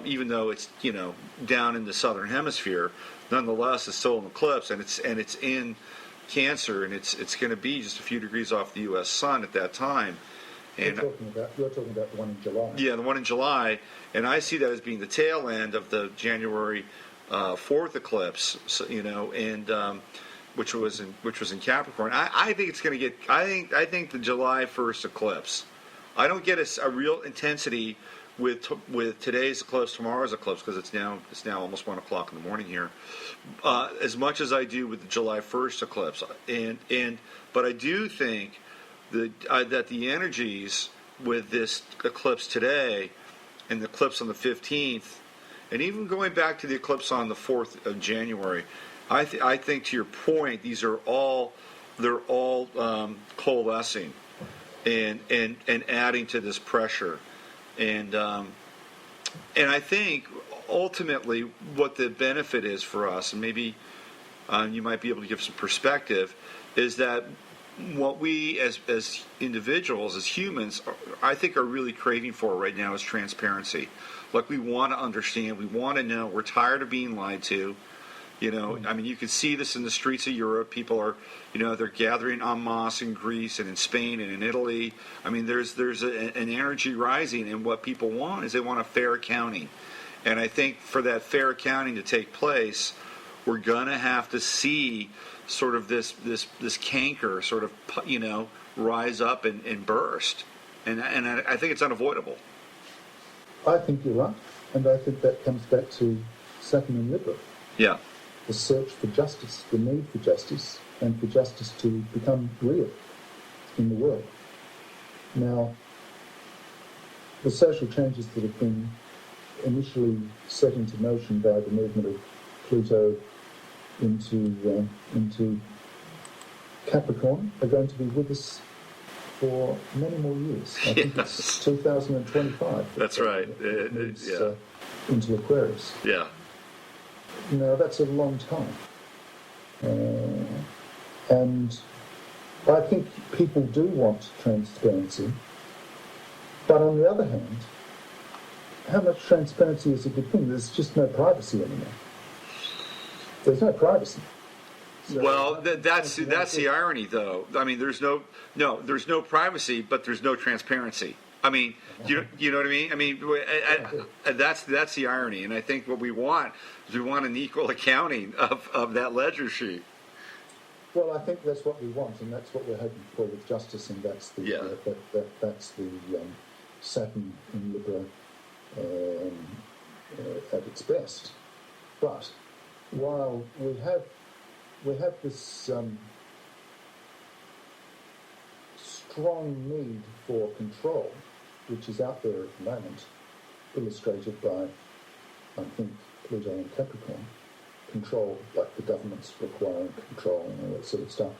even though it's down in the southern hemisphere. Nonetheless, it's still an eclipse, and it's in Cancer, and it's going to be just a few degrees off the U.S. sun at that time. And you're talking about the one in July. Yeah, the one in July, and I see that as being the tail end of the January 4th eclipse. So, and which was in Capricorn. I think it's going to get. I think the July 1st eclipse. I don't get a real intensity with today's eclipse, tomorrow's eclipse, because it's now almost 1 o'clock in the morning here. As much as I do with the July 1st eclipse, but I do think that the energies with this eclipse today and the eclipse on the 15th, and even going back to the eclipse on the 4th of January, I think to your point, they're all coalescing and adding to this pressure, and I think ultimately what the benefit is for us, and maybe you might be able to give some perspective, is that what we as individuals, as humans, I think are really craving for right now is transparency. Like, we want to understand, we want to know. We're tired of being lied to. I mean, you can see this in the streets of Europe. People are, they're gathering en masse in Greece and in Spain and in Italy. I mean, there's an energy rising, and what people want is they want a fair accounting. And I think for that fair accounting to take place, we're going to have to see sort of this canker sort of, rise up and burst. And I think it's unavoidable. I think you're right. And I think that comes back to Saturn in Libra. Yeah. The search for justice, the need for justice, and for justice to become real in the world. Now, the social changes that have been initially set into motion by the movement of Pluto into Capricorn are going to be with us for many more years. I think it's 2025. That's right. Moves, into Aquarius. Yeah. Now, that's a long time. And I think people do want transparency. But on the other hand, how much transparency is a good thing? There's just no privacy anymore. There's no privacy. So well, that's the irony, though. I mean, there's no privacy, but there's no transparency. I mean, you know what I mean? I mean, that's the irony, and I think what we want is we want an equal accounting of that ledger sheet. Well, I think that's what we want, and that's what we're hoping for with justice, and that's the that's the Saturn in Libra at its best. But while we have this strong need for control, which is out there at the moment, illustrated by, I think, Pluto and Capricorn, control, like the government's requiring control and all that sort of stuff.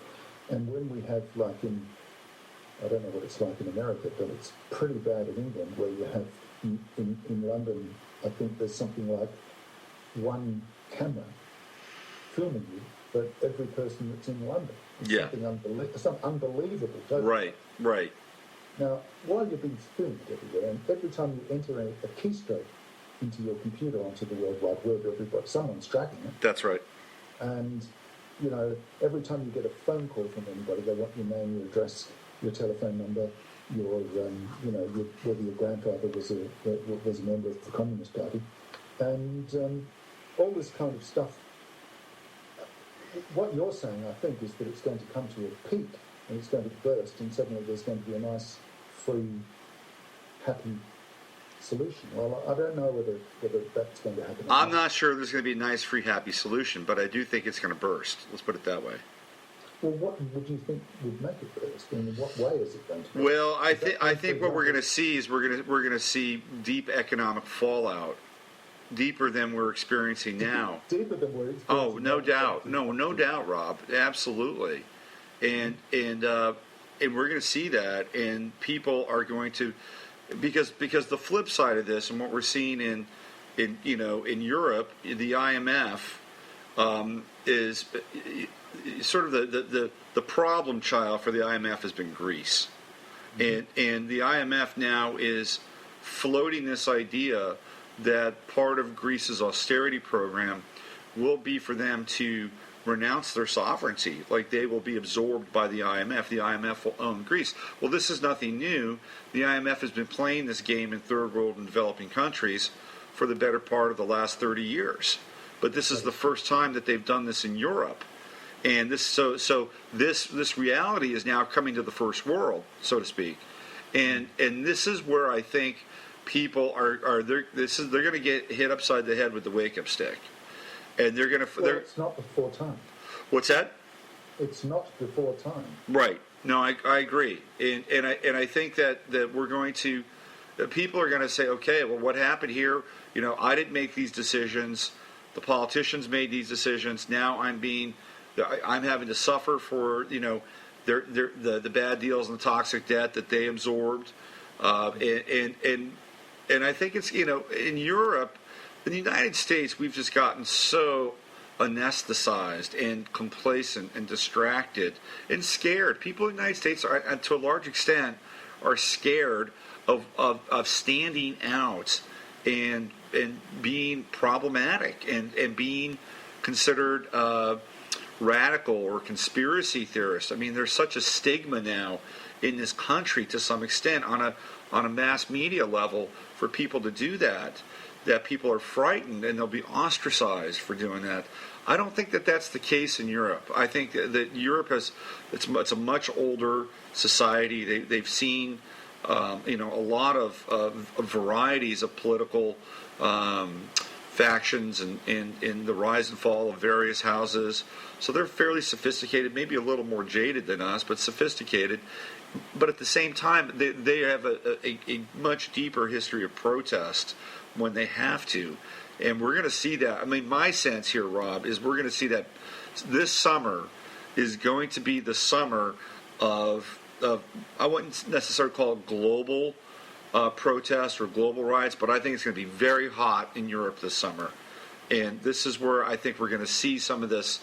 And when we have, like I don't know what it's like in America, but it's pretty bad in England, where you have, in London, I think there's something like one camera filming you for every person that's in London. It's something unbelievable. Right. Now, while you're being filmed everywhere, and every time you enter a keystroke into your computer onto the World Wide Web, someone's tracking it. That's right. And, every time you get a phone call from anybody, they want your name, your address, your telephone number, whether your grandfather was a member of the Communist Party, and all this kind of stuff. What you're saying, I think, is that it's going to come to a peak, and it's going to burst, and suddenly there's going to be a nice, free, happy solution. Well, I don't know whether that's going to happen. I'm not sure there's going to be a nice, free, happy solution, but I do think it's going to burst. Let's put it that way. Well, what would you think would make it burst? I mean, in what way is it going to burst? Well, I think what we're going to see is we're going to see deep economic fallout. Deeper than we're experiencing now. Deeper than we're experiencing. Oh, no doubt. No doubt, Rob. Absolutely. And we're going to see that, and people are going to, because the flip side of this, and what we're seeing in Europe, the IMF is sort of the problem child for the IMF has been Greece, and the IMF now is floating this idea that part of Greece's austerity program will be for them to renounce their sovereignty, like they will be absorbed by the IMF. The IMF will own Greece. Well, this is nothing new. The IMF has been playing this game in third world and developing countries for the better part of the last 30 years. But this is the first time that they've done this in Europe. And this this reality is now coming to the first world, so to speak. And this is where I think people are they're going to get hit upside the head with the wake-up stick. And they're going to. Well, it's not before time. What's that? It's not before time. Right. No, I agree. And I think that we're going to. That people are going to say, okay, well, what happened here? You know, I didn't make these decisions. The politicians made these decisions. Now I'm having to suffer for the bad deals and the toxic debt that they absorbed. And I think it's in Europe. In the United States, we've just gotten so anesthetized and complacent and distracted and scared. People in the United States, are, to a large extent, are scared of standing out and being problematic and being considered radical or conspiracy theorists. I mean, there's such a stigma now in this country, to some extent, on a mass media level, for people to do that people are frightened and they'll be ostracized for doing that. I don't think that that's the case in Europe. I think that Europe it's a much older society. They've seen a lot of varieties of political factions and the rise and fall of various houses. So they're fairly sophisticated, maybe a little more jaded than us, but sophisticated. But at the same time, they have a much deeper history of protest when they have to. And we're going to see that. I mean, my sense here, Rob, is we're going to see that this summer is going to be the summer of I wouldn't necessarily call it global protests or global riots, but I think it's going to be very hot in Europe this summer. And this is where I think we're going to see some of the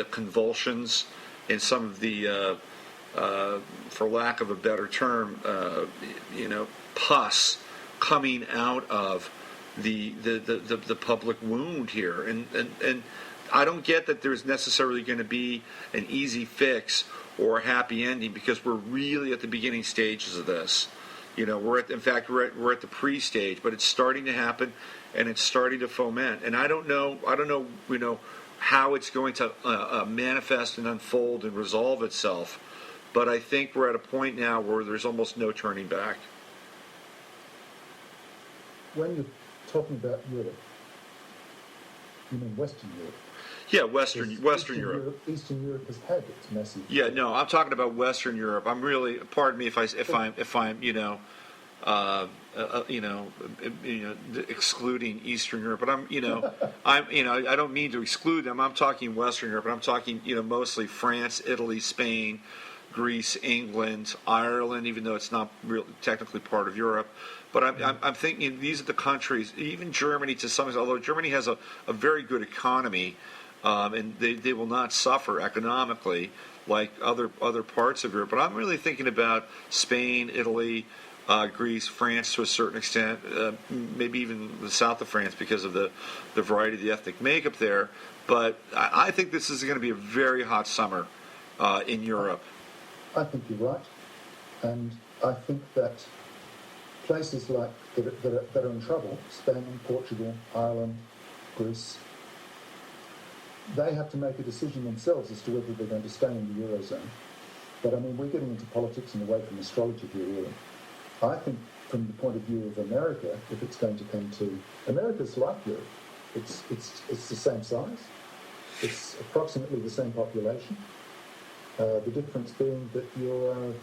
convulsions and some of the, for lack of a better term, pus coming out of the public wound here, and I don't get that there's necessarily going to be an easy fix or a happy ending, because we're really at the beginning stages of this. We're at the pre-stage, but it's starting to happen and it's starting to foment. And I don't know how it's going to manifest and unfold and resolve itself, but I think we're at a point now where there's almost no turning back. When you're talking about Europe, you mean Western Europe? Yeah, Western Europe. Eastern Europe has had its massive. Yeah, no, I'm talking about Western Europe. I'm really, pardon me if I'm excluding Eastern Europe, but I don't mean to exclude them. I'm talking Western Europe, but I'm talking mostly France, Italy, Spain, Greece, England, Ireland, even though it's not really technically part of Europe. But I'm thinking these are the countries, even Germany to some extent, although Germany has a very good economy, and they will not suffer economically like other parts of Europe. But I'm really thinking about Spain, Italy, Greece, France to a certain extent, maybe even the south of France because of the variety of the ethnic makeup there. But I think this is going to be a very hot summer in Europe. I think you're right, and I think that places like that are in trouble, Spain, Portugal, Ireland, Greece, they have to make a decision themselves as to whether they're going to stay in the Eurozone. But I mean, we're getting into politics and away from astrology here, really. I think from the point of view of America, if it's going to come to... America's like Europe. It's the same size. It's approximately the same population. The difference being that you're,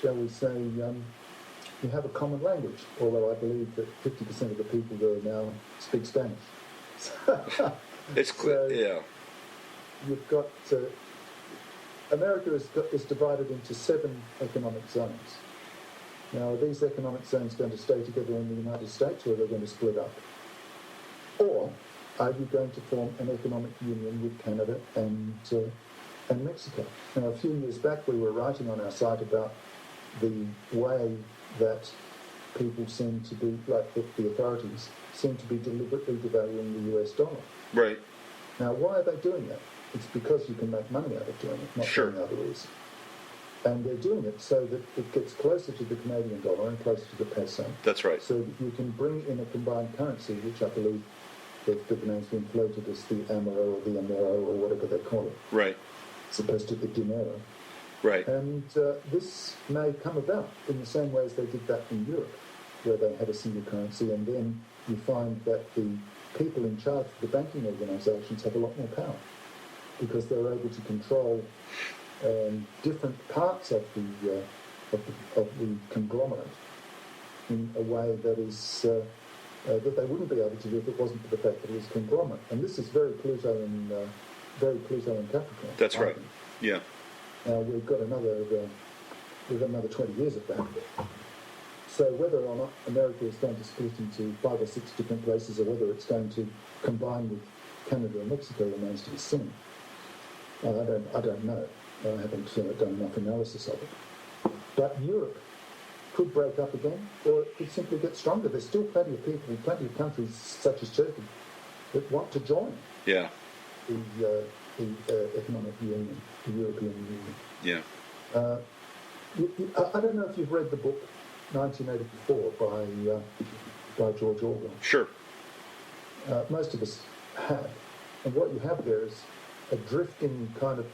shall we say, you have a common language, although I believe that 50% of the people there now speak Spanish. It's clear, so yeah. You've got... America is divided into 7 economic zones. Now, are these economic zones going to stay together in the United States, or are they going to split up? Or are you going to form an economic union with Canada and Mexico? Now, a few years back, we were writing on our site about the way that people seem to be, like the authorities, seem to be deliberately devaluing the US dollar. Right. Now, why are they doing that? It's because you can make money out of doing it, not for any other reason. And they're doing it so that it gets closer to the Canadian dollar and closer to the peso. That's right. So that you can bring in a combined currency, which I believe the name's been floated as the Amaro or the Amero or whatever they call it. Right. As opposed to the dinero. Right. And this may come about in the same way as they did that in Europe, where they had a single currency, and then you find that the people in charge of the banking organisations have a lot more power because they're able to control different parts of the conglomerate in a way that is that they wouldn't be able to do if it wasn't for the fact that it was conglomerate. And this is very Pluto in Capricorn. That's right. Yeah. Now we've got another 20 years of that. So whether or not America is going to split into 5 or 6 different places, or whether it's going to combine with Canada and Mexico, remains to be seen. I don't know. I haven't done enough analysis of it. But Europe could break up again, or it could simply get stronger. There's still plenty of people, plenty of countries such as Turkey that want to join Yeah. the economic union, the European Union. Yeah. I don't know if you've read the book 1984 by George Orwell. Sure. Most of us have. And what you have there is a drifting kind of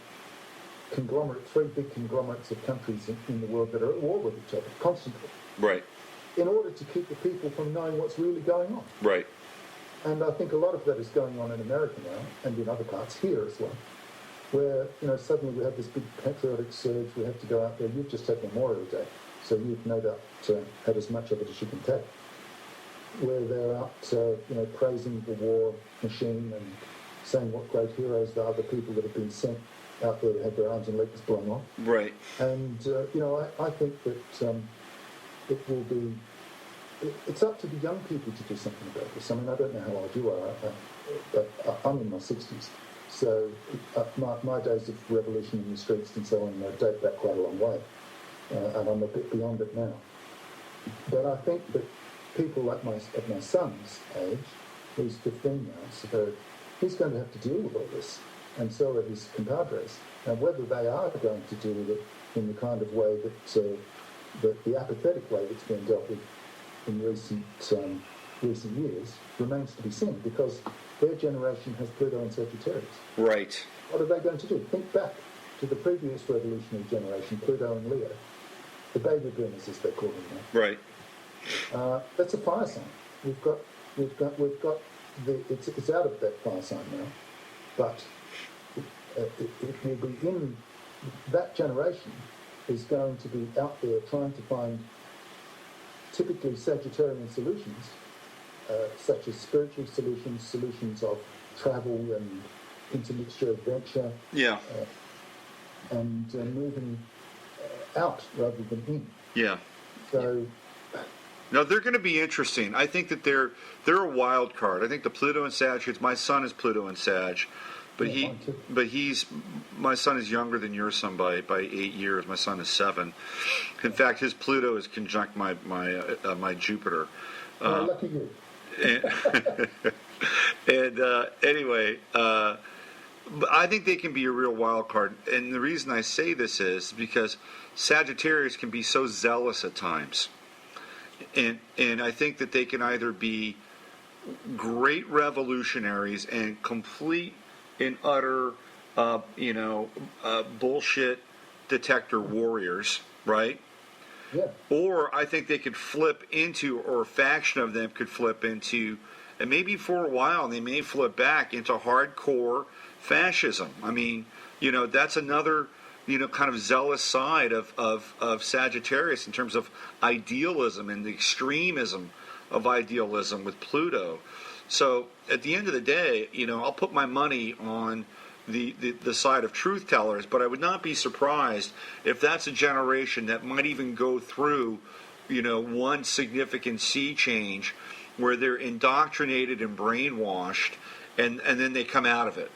conglomerate, 3 big conglomerates of countries in the world that are at war with each other constantly. Right. In order to keep the people from knowing what's really going on. Right. And I think a lot of that is going on in America now, and in other parts here as well, where, suddenly we have this big patriotic surge, we have to go out there. You've just had Memorial Day, so you've no doubt had as much of it as you can take, where they're out, praising the war machine and saying what great heroes they are, the people that have been sent out there to have their arms and legs blown off. Right. And, I think that it will be... It's up to the young people to do something about this. I mean, I don't know how old you are, but I'm in my 60s. So my days of revolution in the streets and so on date back quite a long way. And I'm a bit beyond it now. But I think that people like my son's age, who's 15 now, so he's going to have to deal with all this. And so are his compadres. And whether they are going to deal with it in the kind of way that the apathetic way that's been dealt with in recent years remains to be seen, because their generation has Pluto in Sagittarius. Right. What are they going to do? Think back to the previous revolutionary generation, Pluto in Leo, the baby boomers as they call them now. Right. That's a fire sign. We've got it's out of that fire sign now, but it will be in that generation is going to be out there trying to find typically Sagittarian solutions, such as spiritual solutions of travel and intermixture of venture, and moving out rather than in. Yeah. So. No, they're going to be interesting. I think that they're a wild card. I think the Pluto and Sag. My son is Pluto and Sag, but my son is younger than your son by 8 years. My son is 7. In fact, his Pluto is conjunct my Jupiter. Lucky you. And anyway, but I think they can be a real wild card. And the reason I say this is because Sagittarius can be so zealous at times. And I think that they can either be great revolutionaries and complete and utter, bullshit detector warriors, right? Yeah. Or I think they could flip into, or a faction of them could flip into, and maybe for a while they may flip back into hardcore fascism. I mean, that's another, kind of zealous side of Sagittarius in terms of idealism and the extremism of idealism with Pluto. So at the end of the day, I'll put my money on the side of truth tellers, but I would not be surprised if that's a generation that might even go through, one significant sea change where they're indoctrinated and brainwashed, and then they come out of it.